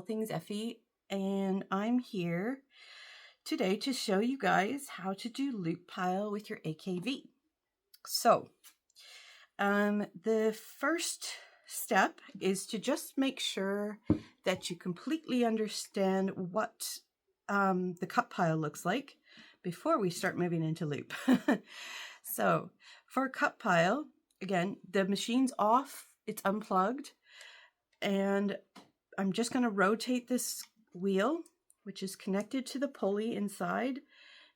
things EFFY, and I'm here today to show you guys how to do loop pile with your AKV. So the first step is to just make sure that you completely understand what the cut pile looks like before we start moving into loop. So for cut pile, again, the machine's off, it's unplugged, and I'm just going to rotate this wheel, which is connected to the pulley inside,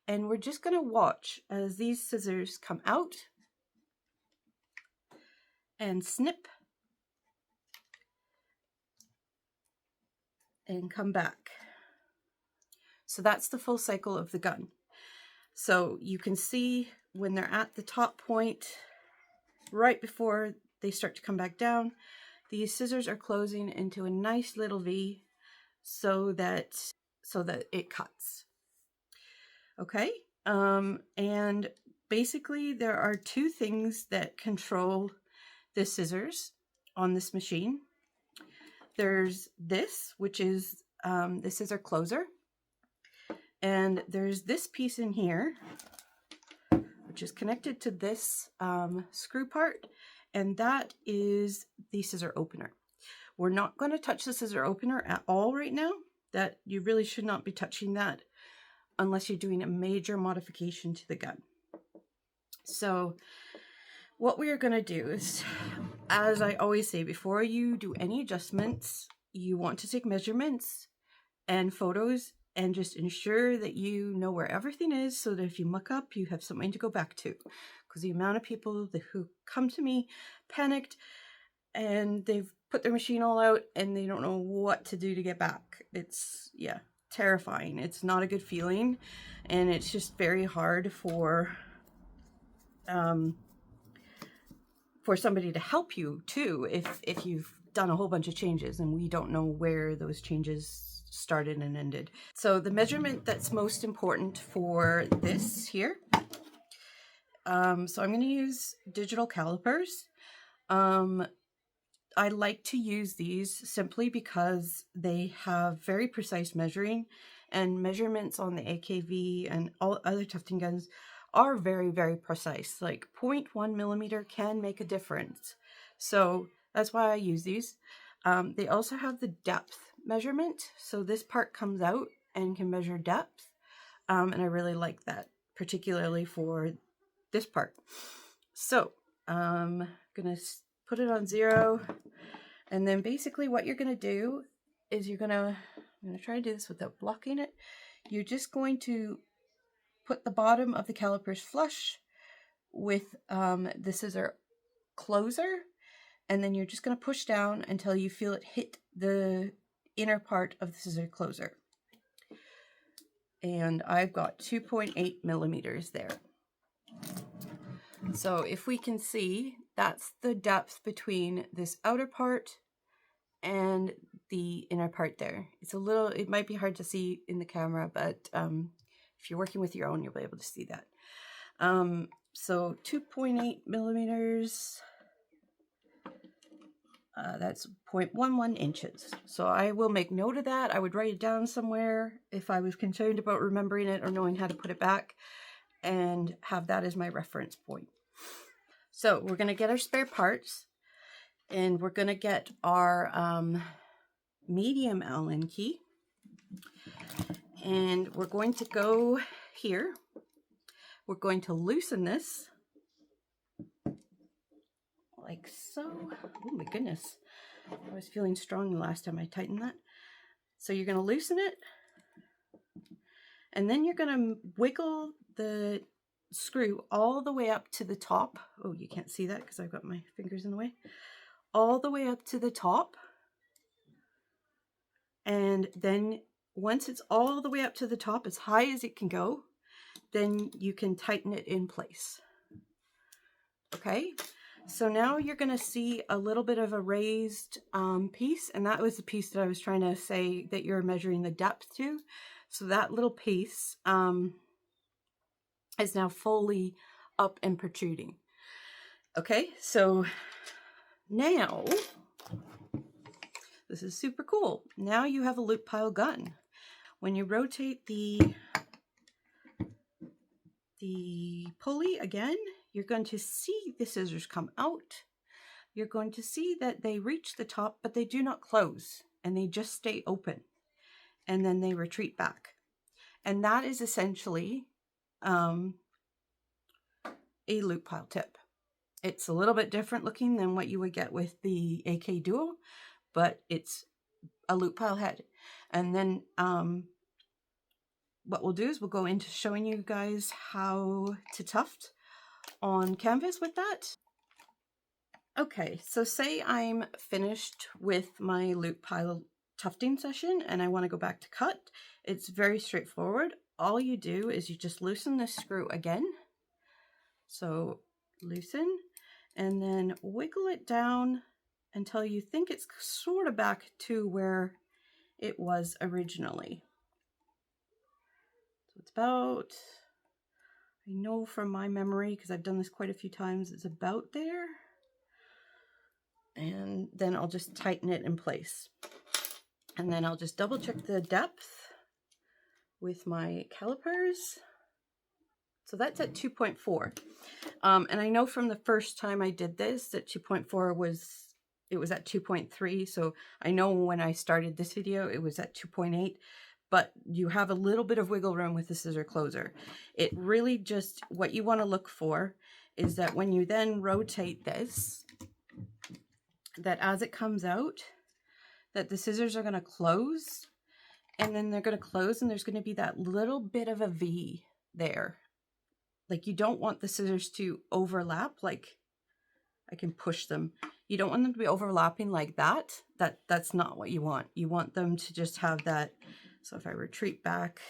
and we're just going to watch as these scissors come out and snip and come back. So that's the full cycle of the gun. So you can see when they're at the top point, right before they start to come back down, these scissors are closing into a nice little V so that it cuts. Okay, and basically there are two things that control the scissors on this machine. There's this, which is the scissor closer, and there's this piece in here, which is connected to this screw part, and that is the scissor opener. We're not going to touch the scissor opener at all right now. That you really should not be touching that unless you're doing a major modification to the gun. So what we are going to do is, as I always say, before you do any adjustments, you want to take measurements and photos and just ensure that you know where everything is so that if you muck up, you have something to go back to. Because the amount of people who come to me panicked and they've put their machine all out and they don't know what to do to get back. It's, yeah, terrifying. It's not a good feeling, and it's just very hard for somebody to help you too if you've done a whole bunch of changes and we don't know where those changes started and ended. So the measurement that's most important for this here, so I'm going to use digital calipers. I like to use these simply because they have very precise measuring, and measurements on the AKV and all other tufting guns are very, very precise. Like 0.1 millimeter can make a difference. So that's why I use these. They also have the depth measurement. So this part comes out and can measure depth. And I really like that, particularly for this part. So I'm going to put it on 0. And then basically what you're going to do is I'm going to try to do this without blocking it. You're just going to put the bottom of the calipers flush with the scissor closer, and then you're just going to push down until you feel it hit the inner part of the scissor closer. And I've got 2.8 millimeters there. So if we can see, that's the depth between this outer part and the inner part there. It might be hard to see in the camera, but if you're working with your own, you'll be able to see that. So 2.8 millimeters, that's 0.11 inches. So I will make note of that. I would write it down somewhere if I was concerned about remembering it or knowing how to put it back, and have that as my reference point. So we're going to get our spare parts, and we're going to get our medium Allen key, and we're going to go here. We're going to loosen this like so. Oh my goodness, I was feeling strong the last time I tightened that. So you're going to loosen it, and then you're going to wiggle the screw all the way up to the top. Oh, you can't see that because I've got my fingers in the way. All the way up to the top, and then once it's all the way up to the top, as high as it can go, then you can tighten it in place. Okay, so now you're going to see a little bit of a raised piece, and that was the piece that I was trying to say that you're measuring the depth to. So that little piece is now fully up and protruding. Okay, so now This is super cool. Now you have a loop pile gun. When you rotate the pulley again, you're going to see the scissors come out. You're going to see that they reach the top, but they do not close, and they just stay open, and then they retreat back. And that is essentially a loop pile tip. It's a little bit different looking than what you would get with the AK Duo, but it's a loop pile head. And then what we'll do is we'll go into showing you guys how to tuft on canvas with that. Okay, so say I'm finished with my loop pile tufting session and I want to go back to cut. It's very straightforward. All you do is you just loosen this screw again. So loosen and then wiggle it down until you think it's sort of back to where it was originally. So it's about, I know from my memory, because I've done this quite a few times, it's about there. And then I'll just tighten it in place. And then I'll just double check the depth with my calipers. So that's at 2.4. And I know from the first time I did this that 2.4 was at 2.3. So I know when I started this video, it was at 2.8, but you have a little bit of wiggle room with the scissor closer. It really just, what you want to look for is that when you then rotate this, that as it comes out, that the scissors are going to close, and then they're going to close, and there's going to be that little bit of a V there. Like, you don't want the scissors to overlap, like I can push them. You don't want them to be overlapping like that. That's not what you want. You want them to just have that. So if I retreat back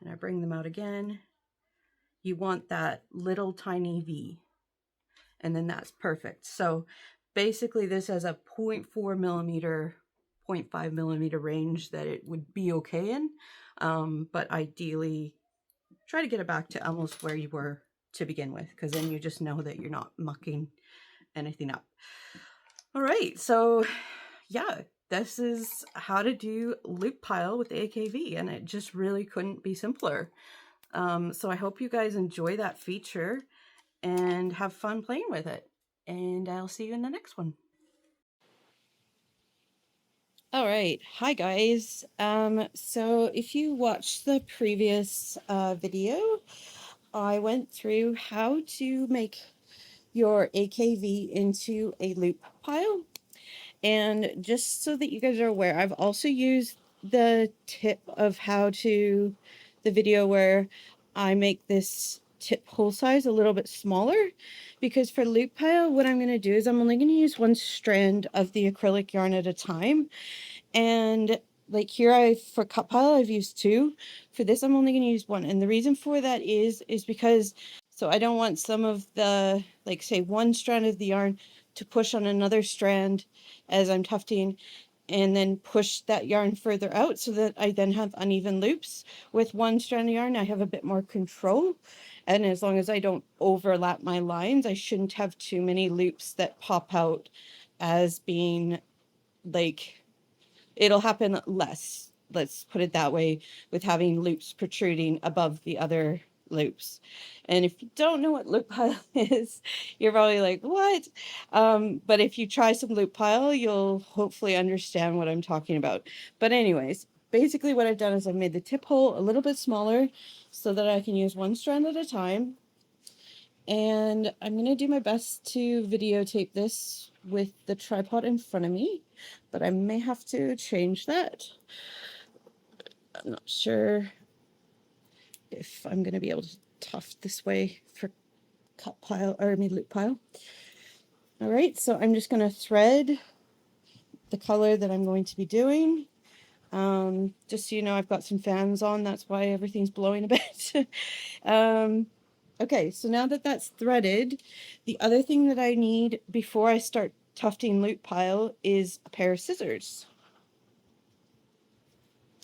and I bring them out again, you want that little tiny V, and then that's perfect. So basically this has a 0.4 millimeter, 0.5 millimeter range that it would be okay in, but ideally try to get it back to almost where you were to begin with, because then you just know that you're not mucking anything up. All right, so yeah, this is how to do loop pile with the AKV, and it just really couldn't be simpler. So I hope you guys enjoy that feature and have fun playing with it, and I'll see you in the next one. All right, hi guys. So if you watched the previous video, I went through how to make your AKV into a loop pile. And just so that you guys are aware, I've also used the tip of the video where I make this tip hole size a little bit smaller, because for loop pile, what I'm going to do is I'm only going to use one strand of the acrylic yarn at a time. And like here, for cut pile, I've used 2. For this, I'm only going to use 1. And the reason for that is because, so I don't want some of the, like say 1 strand of the yarn to push on another strand as I'm tufting, and then push that yarn further out so that I then have uneven loops. With 1 strand of yarn, I have a bit more control. And as long as I don't overlap my lines, I shouldn't have too many loops that pop out as being like, it'll happen less, let's put it that way, with having loops protruding above the other loops. And if you don't know what loop pile is, you're probably like, what? But if you try some loop pile, you'll hopefully understand what I'm talking about. But anyways, basically what I've done is I've made the tip hole a little bit smaller so that I can use 1 strand at a time. And I'm going to do my best to videotape this with the tripod in front of me, but I may have to change that. I'm not sure if I'm going to be able to tuft this way for cut pile, or loop pile. All right, so I'm just going to thread the color that I'm going to be doing. Just so you know, I've got some fans on, that's why everything's blowing a bit. Okay, so now that that's threaded, the other thing that I need before I start tufting loop pile is a pair of scissors.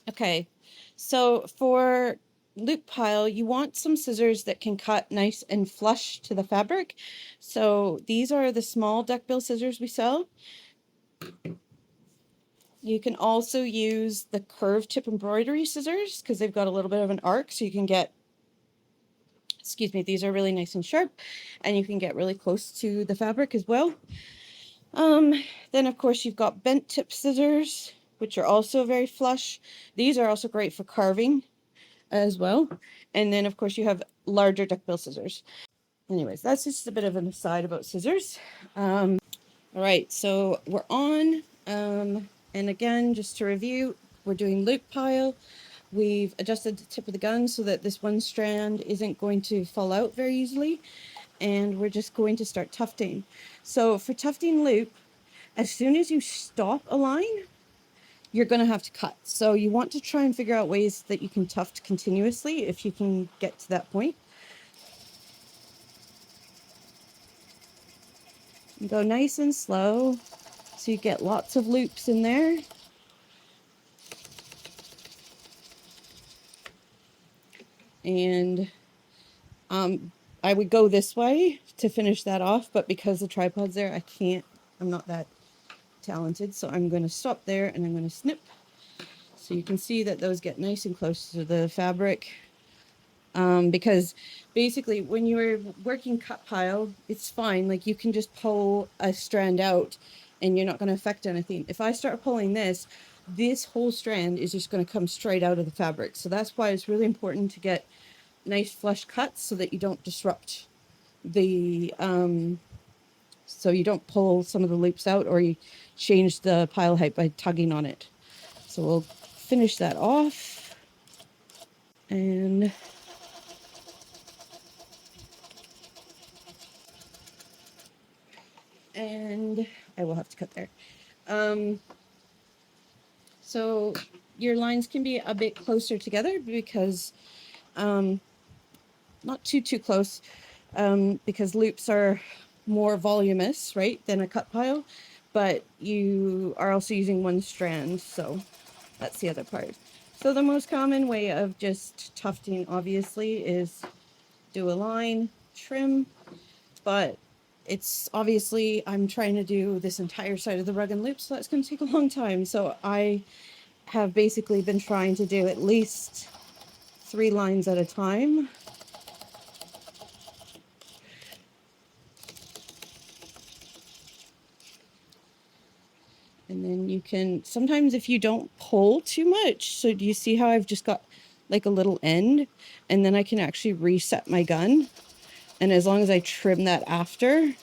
Okay, so for loop pile, you want some scissors that can cut nice and flush to the fabric. So these are the small duckbill scissors we sell. You can also use the curved tip embroidery scissors because they've got a little bit of an arc, so you can get, excuse me, these are really nice and sharp, and you can get really close to the fabric as well. Then of course you've got bent tip scissors, which are also very flush. These are also great for carving as well. And then of course you have larger duckbill scissors. Anyways, that's just a bit of an aside about scissors. All right, so we're on, and again, just to review, we're doing loop pile. We've adjusted the tip of the gun so that this one strand isn't going to fall out very easily. And we're just going to start tufting. So for tufting loop, as soon as you stop a line, you're going to have to cut. So you want to try and figure out ways that you can tuft continuously if you can get to that point. And go nice and slow so you get lots of loops in there. And I would go this way to finish that off, but because the tripod's there, I can't, I'm not that talented. So I'm going to stop there and I'm going to snip. So you can see that those get nice and close to the fabric. Because basically when you're working cut pile, it's fine. Like you can just pull a strand out and you're not going to affect anything. If I start pulling this whole strand is just going to come straight out of the fabric. So that's why it's really important to get nice flush cuts so that you don't disrupt the, so you don't pull some of the loops out or you change the pile height by tugging on it. So we'll finish that off. And I will have to cut there. So your lines can be a bit closer together because not too close, because loops are more voluminous, right, than a cut pile, but you are also using one strand, so that's the other part. So the most common way of just tufting obviously is do a line, trim, but it's obviously I'm trying to do this entire side of the rug and loop, so that's going to take a long time. So I have basically been trying to do at least 3 lines at a time. And then you can, sometimes if you don't pull too much, so do you see how I've just got like a little end, and then I can actually reset my gun. And as long as I trim that after,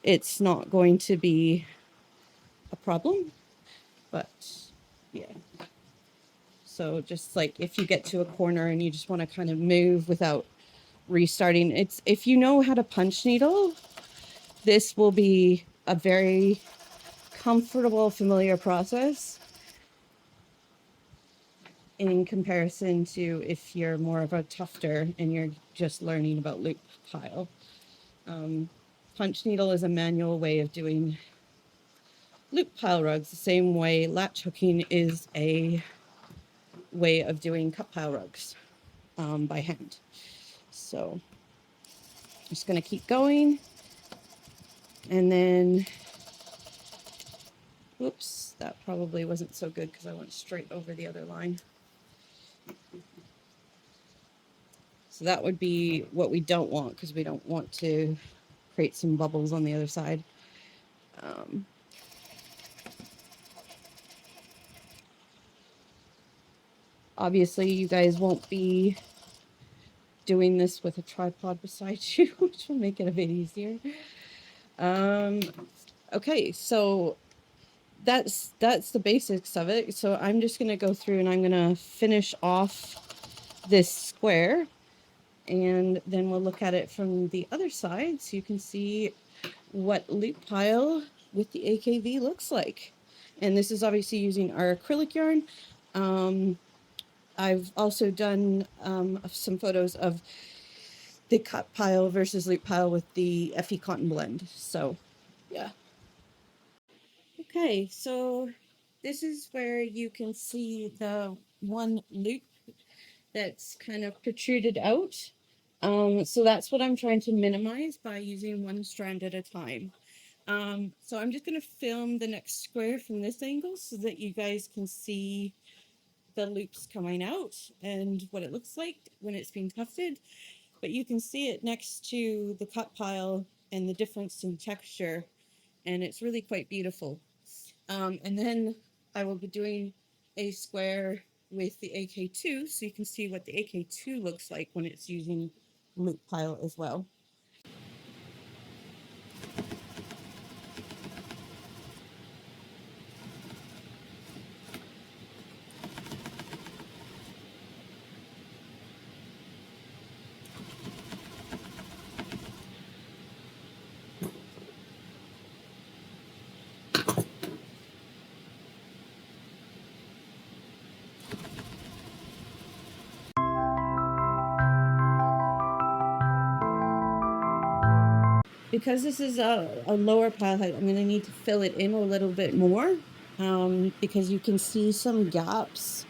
it's not going to be a problem. But yeah. So just like if you get to a corner and you just want to kind of move without restarting, it's, if you know how to punch needle, this will be a very comfortable, familiar process in comparison to if you're more of a tufter and you're just learning about loop pile. Punch needle is a manual way of doing loop pile rugs, the same way latch hooking is a way of doing cut pile rugs by hand. So I'm just going to keep going. And then, whoops, that probably wasn't so good because I went straight over the other line. So that would be what we don't want, because we don't want to create some bubbles on the other side. Obviously, you guys won't be doing this with a tripod beside you, which will make it a bit easier. Okay, so that's the basics of it. So I'm just going to go through and I'm going to finish off this square, and then we'll look at it from the other side so you can see what loop pile with the AKV looks like. And this is obviously using our acrylic yarn. I've also done some photos of the cut pile versus loop pile with the EFFY cotton blend. So yeah. Okay, so this is where you can see the one loop that's kind of protruded out. So that's what I'm trying to minimize by using one strand at a time. So I'm just going to film the next square from this angle so that you guys can see the loops coming out and what it looks like when it's being tufted. But you can see it next to the cut pile and the difference in texture, and it's really quite beautiful. And then I will be doing a square with the AK2 so you can see what the AK2 looks like when it's using loop pile as well. Because this is a lower pile height, I'm going to need to fill it in a little bit more, because you can see some gaps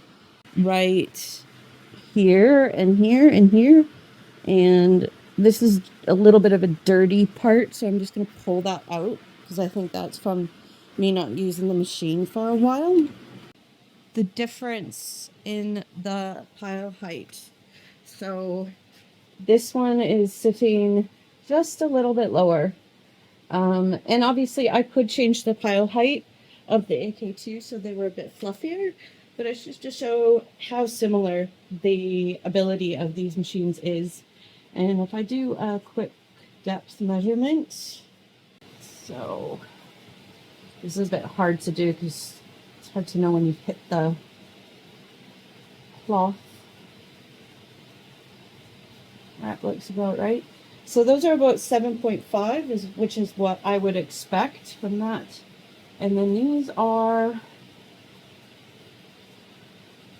right here and here and here, and this is a little bit of a dirty part, so I'm just going to pull that out because I think that's from me not using the machine for a while. The difference in the pile height. So this one is sitting just a little bit lower. And obviously I could change the pile height of the AK2 so they were a bit fluffier, but it's just to show how similar the ability of these machines is. And if I do a quick depth measurement, so this is a bit hard to do because it's hard to know when you hit the cloth. That looks about right. So those are about 7.5, which is what I would expect from that. And then these are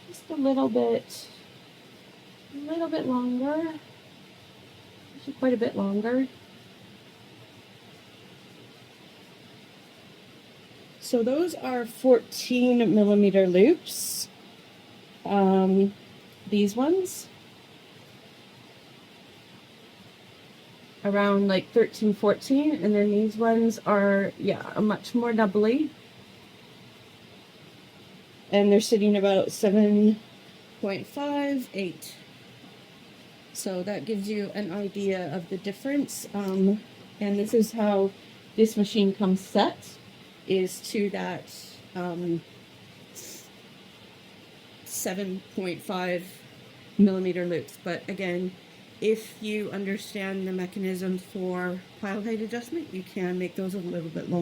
just a little bit longer. Actually quite a bit longer. So those are 14 millimeter loops. These ones. Around like 13, 14, and then these ones are, yeah, a much more doubly, and they're sitting about 7.5, 8. So that gives you an idea of the difference. And this is how this machine comes set, is to that 7.5 millimeter loops. But again, if you understand the mechanism for pile height adjustment, you can make those a little bit longer.